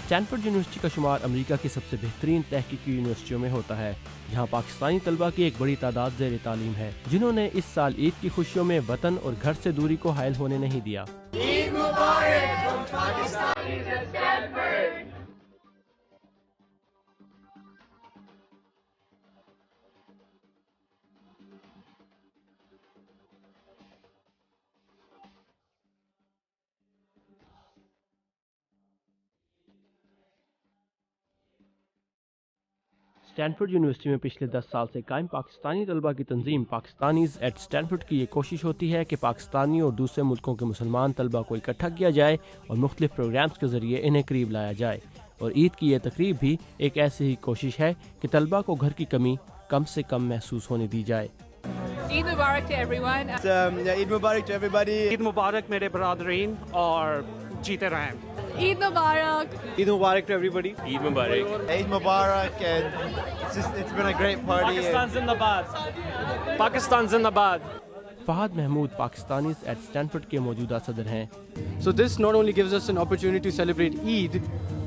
Stanford university का शुमार America की सबसे बेहतरीन तहकीकी यूनिवर्सिटियों में होता है, जहाँ पाकिस्तानी तलबा की एक बड़ी तादाद ज़ेर तालीम है, जिन्होंने इस साल ईद की खुशियों में वतन और घर से दूरी को हायल होने नहीं दिया। ईद मुबारक from Pakistanis at Stanford। Stanford university में पिछले 10 साल से कायम पाकिस्तानी तलबा की तंजीम पाकिस्तानीज़ एट स्टैनफोर्ड की ये कोशिश होती है कि पाकिस्तानी और दूसरे मुल्कों के मुसलमान तलबा को इकट्ठा किया जाए और मुख्तलिफ प्रोग्राम्स के ज़रिए इन्हें करीब लाया जाए। और ईद की यह तकरीब भी एक ऐसी ही कोशिश है कि तलबा को घर की कमी कम से कम महसूस होने दी जाए। ईद मुबारक to everyone। Eid Mubarak to everybody। Eid मुबारक मेरे बरादरीन और जीते रहें। ईद मुबारक। Eid Mubarak to everybody. Eid Mubarak. Eid Mubarak, and it's been a great party. Pakistan Zindabad. Pakistan Zindabad. Fahad Mahmood Pakistanis at Stanford के मौजूदा सदर हैं। So this not only gives us an opportunity to celebrate Eid,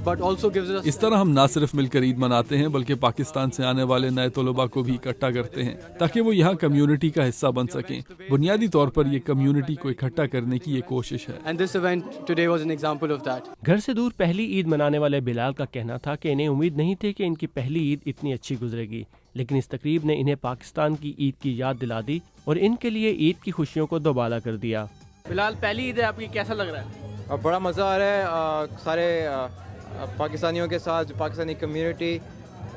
but also gives us इस तरह हम ना सिर्फ मिलकर ईद मनाते हैं बल्कि पाकिस्तान से आने वाले नए तलबा को भी इकट्ठा करते हैं ताकि वो यहाँ कम्युनिटी का हिस्सा बन सकें। बुनियादी तौर पर ये कम्युनिटी को इकट्ठा करने की ये कोशिश है। and this event today was an example of that. घर से दूर पहली ईद मनाने वाले बिलाल का कहना था कि इन्हें उम्मीद नहीं थी कि इनकी पहली ईद इतनी अच्छी गुजरेगी, लेकिन इस तकरीब ने इन्हें पाकिस्तान की ईद की याद दिला दी और इनके लिए ईद की खुशियों को दोबारा कर दिया। बिलाल, पहली ईद है आपकी, कैसा लग रहा है? अब बड़ा मज़ा आ रहा है सारे पाकिस्तानियों के साथ, पाकिस्तानी कम्युनिटी।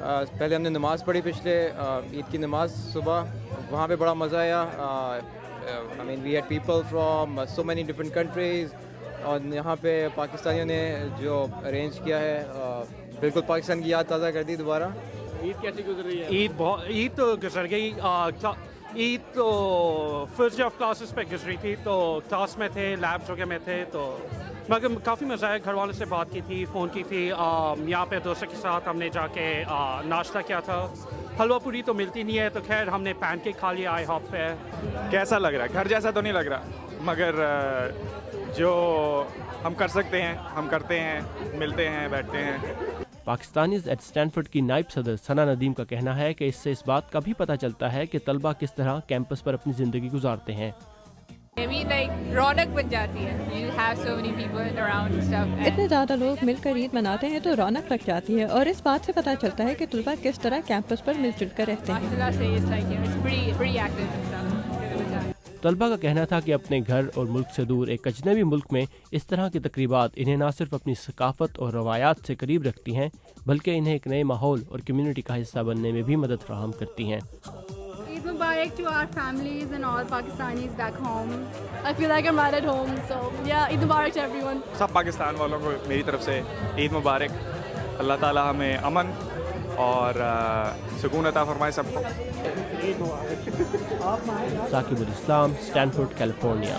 पहले हमने नमाज़ पढ़ी पिछले ईद की नमाज़ सुबह, वहाँ पे बड़ा मज़ा आया। I mean we had people from so many different countries, और यहाँ पे पाकिस्तानियों ने जो अरेंज किया है बिल्कुल पाकिस्तान की याद ताज़ा कर दी दोबारा। ईद कैसी गुजर रही है? ईद तो गुजर गई। ईद तो फर्स्ट डे ऑफ क्लासेस पे गुजरी थी, तो क्लास में थे, लैब्स वगैरह में थे, तो मगर काफ़ी मज़ा आया। घर वालों से बात की थी, फ़ोन की थी। यहाँ पे दोस्तों के साथ हमने जाके नाश्ता किया था। हलवा पूरी तो मिलती नहीं है, तो खैर हमने पैनकेक खा लिया आई हॉप पे। कैसा लग रहा है? घर जैसा तो नहीं लग रहा, मगर जो हम कर सकते हैं हम करते हैं, मिलते हैं, बैठते हैं। पाकिस्तानीज़ एट स्टैनफोर्ड की नायब सदर सना नदीम का कहना है कि इससे इस बात का भी पता चलता है कि तलबा किस तरह कैंपस पर अपनी ज़िंदगी गुजारते हैं। रौनक बन जाती है। You have so many people around and stuff. इतने ज़्यादा लोग मिलकर ईद मनाते हैं तो रौनक लग जाती है, और इस बात से पता चलता है कि तलबा किस तरह कैंपस पर मिलजुल कर रहते हैं। माशाल्लाह से it's like it's pretty active and stuff. तलबा का कहना था कि अपने घर और मुल्क से दूर एक अजनबी मुल्क में इस तरह की तकरीबात इन्हें न सिर्फ अपनी सकाफत और रवायात से करीब रखती हैं, बल्कि इन्हें एक नए माहौल और कम्युनिटी का हिस्सा बनने में भी मदद फराहम करती हैं। Eid Mubarak to our families and all Pakistanis back home. I feel like I'm right at home, so yeah, Eid Mubarak to everyone. सब पाकिस्तान वालों को मेरी तरफ से ईद मुबारक। अल्लाह ताला हमें अमन और सुकून अता फरमाए सबको। साकिबुल इस्लाम, स्टैनफोर्ड, कैलिफोर्निया।